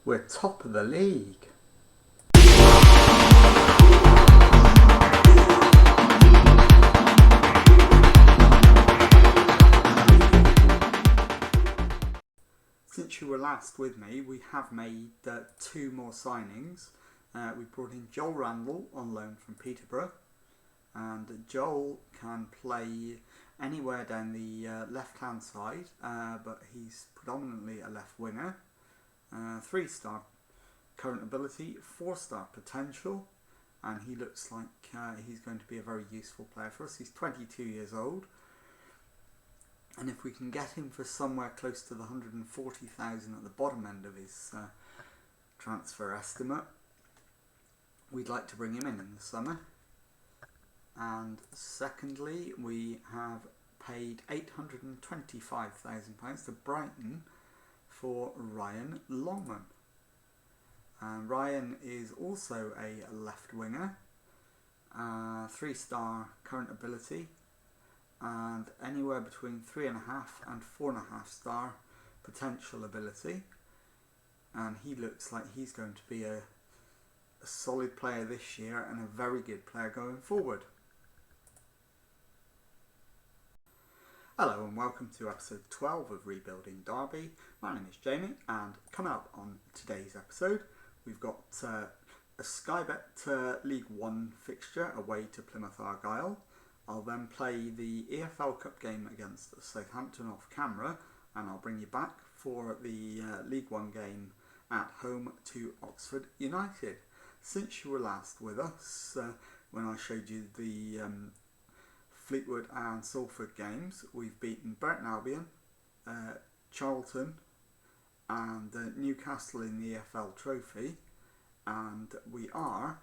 We're top of the league. Since you were last with me, we have made 2 more signings. We brought in Joel Randall on loan from Peterborough, and Joel can play anywhere down the left-hand side, but he's predominantly a left winger. 3-star current ability, 4-star potential, and he looks like he's going to be a very useful player for us. He's 22 years old, and if we can get him for somewhere close to the 140,000 at the bottom end of his transfer estimate, we'd like to bring him in the summer. And secondly, we have paid £825,000 to Brighton for Ryan Longman. Ryan is also a left winger, 3-star current ability, and anywhere between 3.5 and 4.5 star potential ability. And he looks like he's going to be a solid player this year and a very good player going forward. Hello and welcome to episode 12 of Rebuilding Derby. My name is Jamie, and coming up on today's episode we've got a Sky Bet League 1 fixture away to Plymouth Argyle. I'll then play the EFL Cup game against Southampton off camera, and I'll bring you back for the League 1 game at home to Oxford United. Since you were last with us, when I showed you the Fleetwood and Salford games, we've beaten Burton Albion, Charlton and Newcastle in the EFL Trophy, and we are,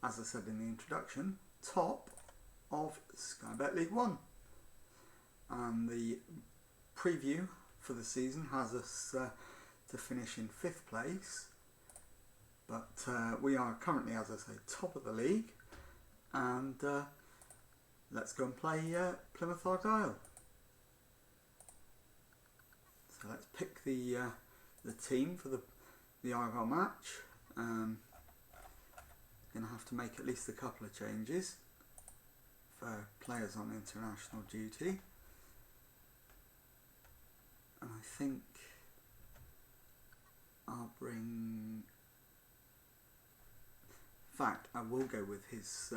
as I said in the introduction, top of Sky Bet League 1. And the preview for the season has us to finish in 5th place, but we are currently, as I say, top of the league, and let's go and play Plymouth Argyle. So let's pick the team for the Argyle match. Going to have to make at least a couple of changes for players on international duty, and I think I'll bring. In fact, I will go with his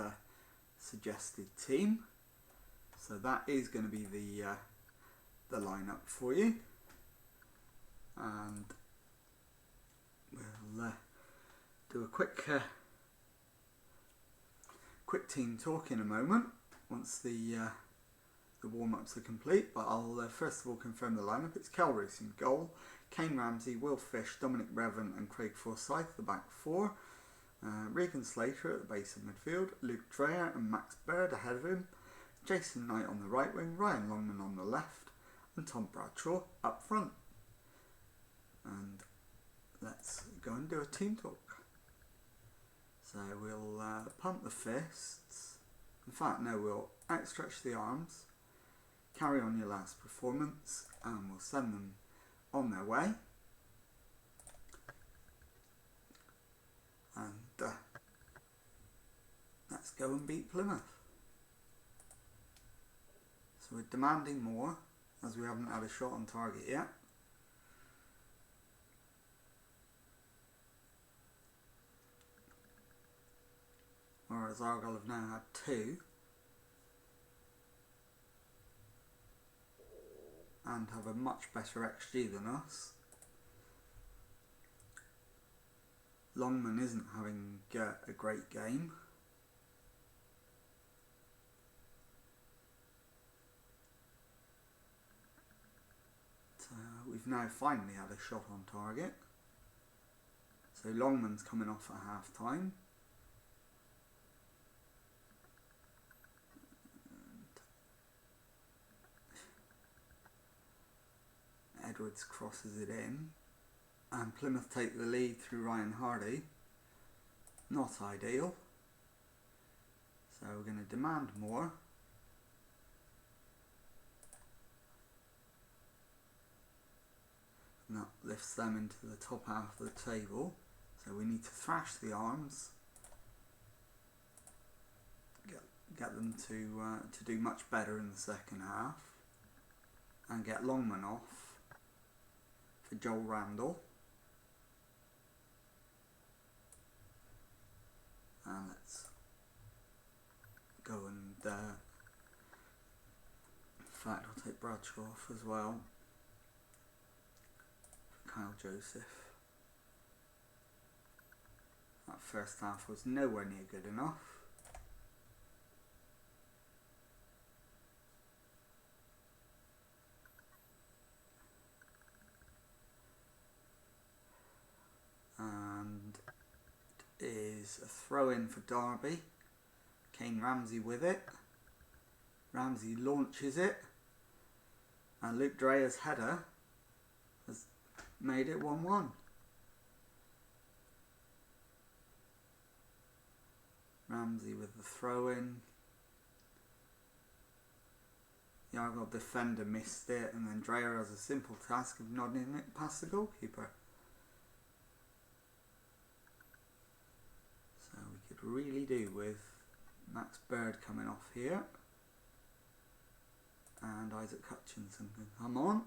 suggested team. So that is going to be the lineup for you, and we'll do a quick team talk in a moment once the warm-ups are complete. But I'll first of all confirm the lineup. It's Kel Roos in goal, Kane Ramsey, Will Fish, Dominic Revan and Craig Forsyth, the back 4. Regan Slater at the base of midfield, Luke Dreyer and Max Baird ahead of him, Jason Knight on the right wing, Ryan Longman on the left, and Tom Bradshaw up front. And let's go and do a team talk. So we'll pump the fists. In fact, no, we'll outstretch the arms, carry on your last performance, and we'll send them on their way. And let's go and beat Plymouth. So we're demanding more, as we haven't had a shot on target yet. Whereas Argyle have now had 2. And have a much better XG than us. Longman isn't having a great game. So we've now finally had a shot on target. So Longman's coming off at half time. Edwards crosses it in, and Plymouth take the lead through Ryan Hardy. Not ideal. So we're going to demand more. And that lifts them into the top half of the table. So we need to thrash the arms, get them to do much better in the second half, and get Longman off for Joel Randall. And let's go and in fact I'll take Bradshaw off as well for Kyle Joseph. That first half was nowhere near good enough. And it is a throw in for Derby. Kane Ramsey with it. Ramsey launches it. And Luke Dreher's header has made it 1-1. Ramsey with the throw in. The Argyle defender missed it, and then Dreher has a simple task of nodding it past the goalkeeper. So we could really do with Max Bird coming off here. And Isaac Hutchinson can come on.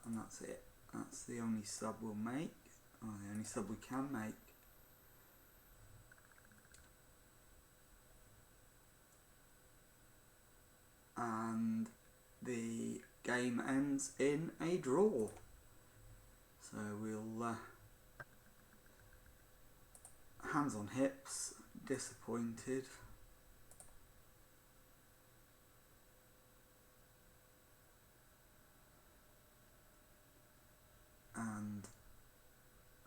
And that's it. That's the only sub we'll make. Or the only sub we can make. And the game ends in a draw. So we'll hands on hips, disappointed. And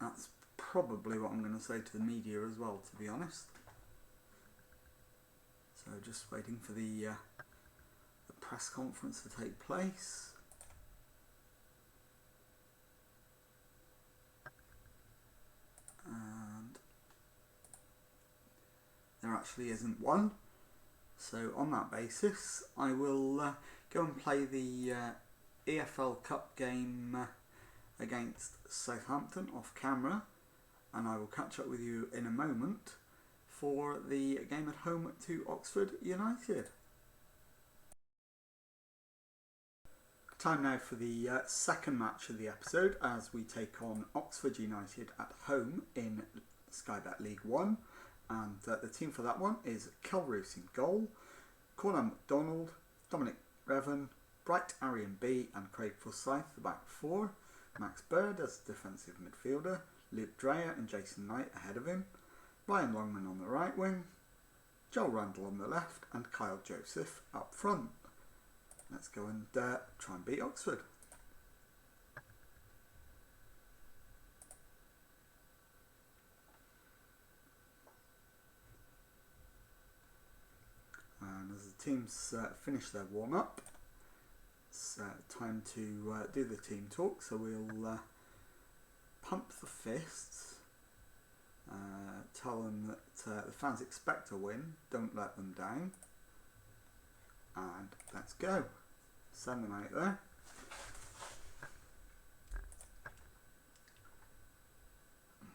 that's probably what I'm going to say to the media as well, to be honest. So just waiting for the press conference to take place. And there actually isn't one. So on that basis, I will go and play the EFL Cup game against Southampton off camera, and I will catch up with you in a moment for the game at home to Oxford United. Time now for the second match of the episode as we take on Oxford United at home in Sky Bet League 1, and the team for that one is Kelroos in goal, Cornell MacDonald, Dominic Revan, Bright Arian B and Craig Forsyth the back four, Max Bird as defensive midfielder, Luke Dreher and Jason Knight ahead of him, Ryan Longman on the right wing, Joel Randall on the left and Kyle Joseph up front. Let's go and try and beat Oxford. And as the teams finish their warm-up, it's time to do the team talk. So we'll pump the fists, tell them that the fans expect a win, don't let them down, and let's go. Send them out there.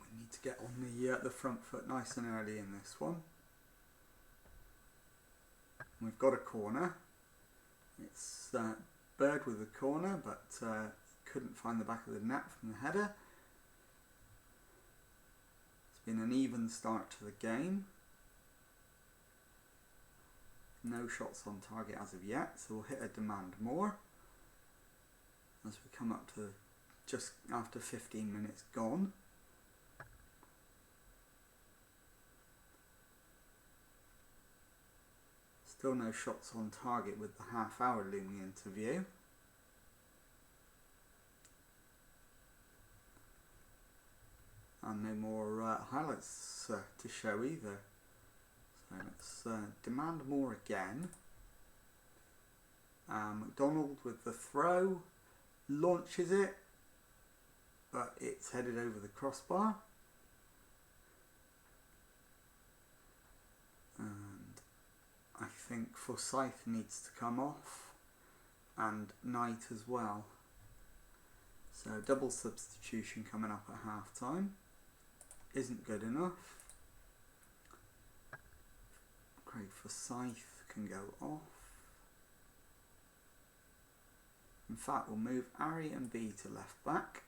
We need to get on the front foot nice and early in this one. We've got a corner. It's Bird with the corner, but couldn't find the back of the net from the header. It's been an even start to the game. No shots on target as of yet, so we'll hit a demand more as we come up to just after 15 minutes gone. Still no shots on target with the half hour looming into view. And no more highlights to show either. So let's demand more again. McDonald with the throw, launches it, but it's headed over the crossbar. And I think Forsyth needs to come off, and Knight as well. So double substitution coming up at half time isn't good enough. Craig Forsyth can go off. In fact, we'll move Ari and B to left back.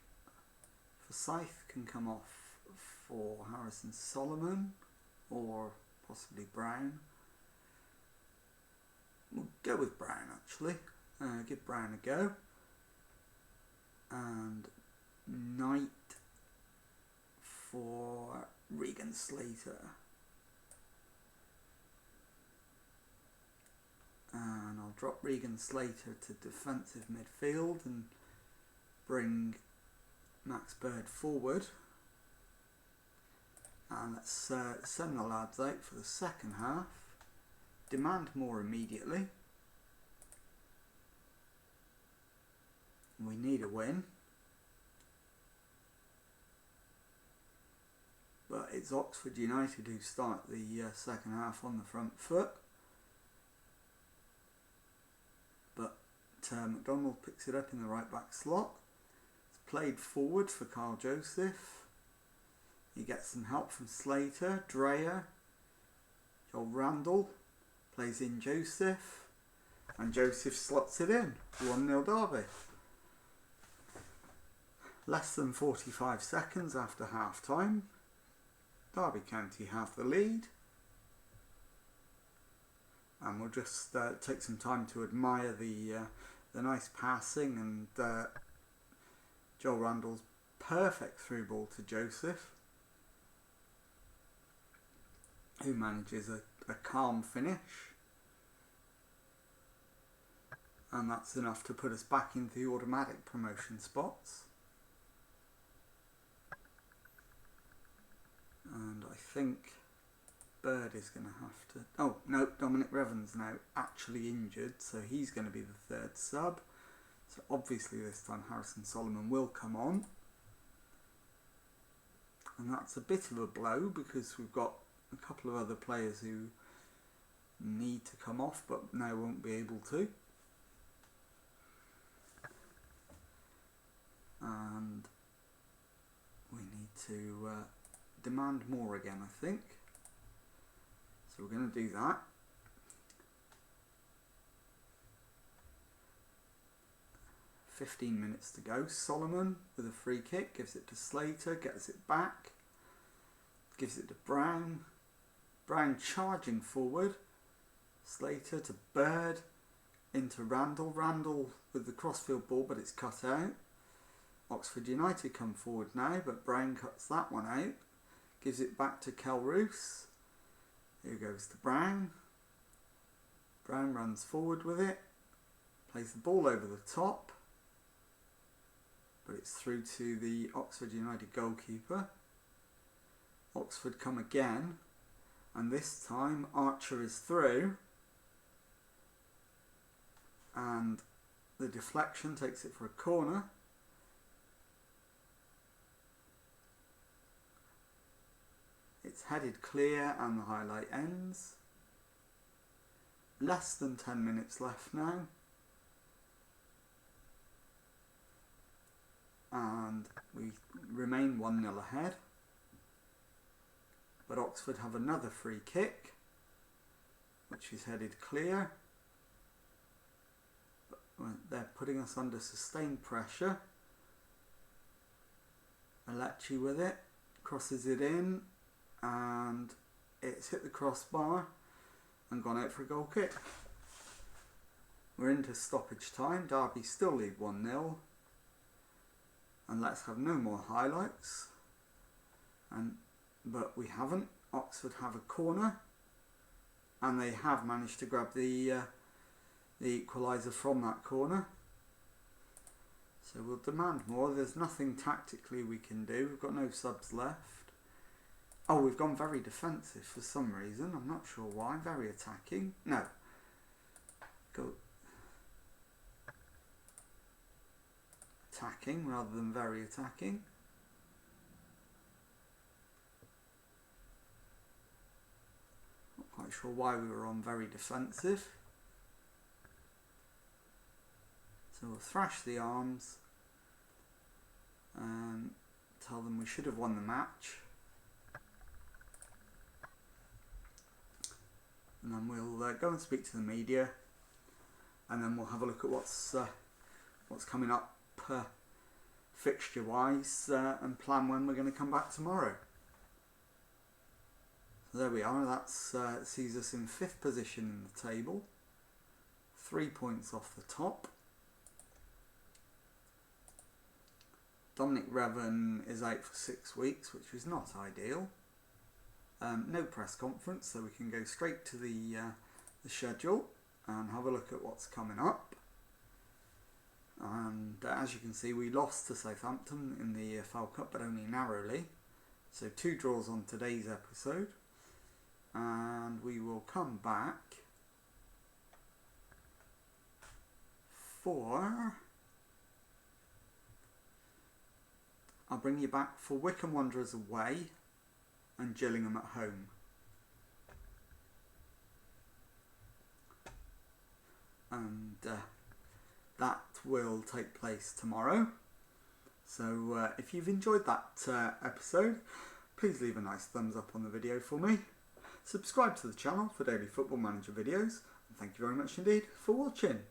Forsyth can come off for Harrison Solomon or possibly Brown. We'll go with Brown actually. Give Brown a go. And Knight for Regan Slater. And I'll drop Regan Slater to defensive midfield and bring Max Bird forward. And let's send the lads out for the second half. Demand more immediately. We need a win. But it's Oxford United who start the second half on the front foot. But McDonald picks it up in the right back slot. It's played forward for Carl Joseph. He gets some help from Slater, Dreyer, Joel Randall, plays in Joseph, and Joseph slots it in. 1-0 Derby. Less than 45 seconds after half time, Derby County have the lead. And we'll just take some time to admire the nice passing and Joel Randall's perfect through ball to Joseph, who manages a calm finish. And that's enough to put us back into the automatic promotion spots. And I think Bird is going to have to... Oh, no, Dominic Revan's now actually injured, so he's going to be the third sub. So obviously this time Harrison Solomon will come on. And that's a bit of a blow because we've got a couple of other players who need to come off but now won't be able to. And we need to demand more again, I think. So we're going to do that. .15 to go. Solomon with a free kick, gives it to Slater, gets it back, gives it to Brown. Brown charging forward. Slater to Bird, into Randall. Randall with the crossfield ball, but it's cut out. Oxford United come forward now, but Brown cuts that one out. Gives it back to Kel Roos. Here goes to Brown. Brown runs forward with it. Plays the ball over the top. But it's through to the Oxford United goalkeeper. Oxford come again. And this time Archer is through. And the deflection takes it for a corner. It's headed clear and the highlight ends. Less than 10 minutes left now. And we remain 1-0 ahead. But Oxford have another free kick, which is headed clear. But they're putting us under sustained pressure. Alechi with it, crosses it in. And it's hit the crossbar and gone out for a goal kick. We're into stoppage time. Derby still lead 1-0. And let's have no more highlights. But we haven't. Oxford have a corner. And they have managed to grab the equaliser from that corner. So we'll demand more. There's nothing tactically we can do. We've got no subs left. Oh, we've gone very defensive for some reason. I'm not sure why. Very attacking. No. Go attacking rather than very attacking. Not quite sure why we were on very defensive. So we'll thrash the arms tell them we should have won the match. And then we'll go and speak to the media, and then we'll have a look at what's coming up fixture wise, and plan when we're going to come back tomorrow. So there we are. That's sees us in 5th position in the table, 3 points off the top. Dominic Revan is out for 6 weeks, which was not ideal. No press conference, so we can go straight to the schedule and have a look at what's coming up. And as you can see, we lost to Southampton in the EFL Cup, but only narrowly. So 2 draws on today's episode, and we will come back for... I'll bring you back for Wycombe Wanderers away and Gillingham at home. And that will take place tomorrow. So if you've enjoyed that episode, please leave a nice thumbs up on the video for me. Subscribe to the channel for daily Football Manager videos. And thank you very much indeed for watching.